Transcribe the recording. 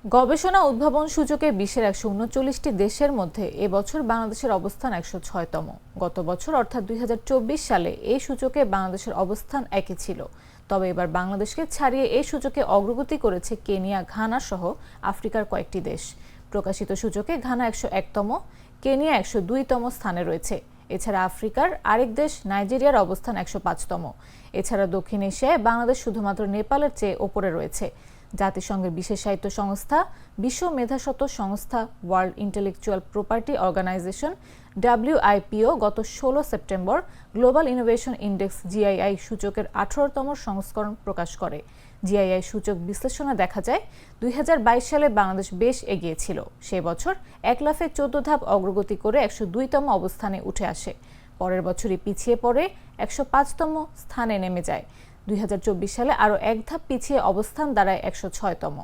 গবেষণা উদ্ভাবন সূচকে বিশ্বের 139টি দেশের মধ্যে এবছর বাংলাদেশের অবস্থান 106তম। গত বছর অর্থাৎ 2024 সালে এই সূচকে বাংলাদেশের অবস্থান একই ছিল। তবে এবার বাংলাদেশকে ছাড়িয়ে এই সূচকে অগ্রগতি করেছে কেনিয়া, ঘানা সহ আফ্রিকার কয়েকটি দেশ। প্রকাশিত সূচকে ঘানা 101তম, কেনিয়া 102তম স্থানে রয়েছে। এছাড়া আফ্রিকার আরেক দেশ নাইজেরিয়ার অবস্থান 105তম। এছাড়া দক্ষিণ এশিয়ায় বাংলাদেশ শুধুমাত্র নেপালের চেয়ে ওপরে রয়েছে। জাতিসংঘের বিশেষায়িত সংস্থা, বিশ্ব মেধাস্বত্ব সংস্থা, world intellectual property organization WIPO গত 16 September global innovation index GII সূচকের 18তম সংস্করণ প্রকাশ করে। GII সূচক বিশ্লেষণে দেখা যায় 2022 সালে বাংলাদেশ বেশ এগিয়ে ছিল। সে বছর 1 লাফে 14 ধাপ অগ্রগতি করে 102তম অবস্থানে উঠে আসে। পরের বছরই পিছিয়ে পড়ে 105তম স্থানে নেমে যায়। 2024 সালে আরও এক ধাপ পিছিয়ে অবস্থান দাঁড়ায় 106তম।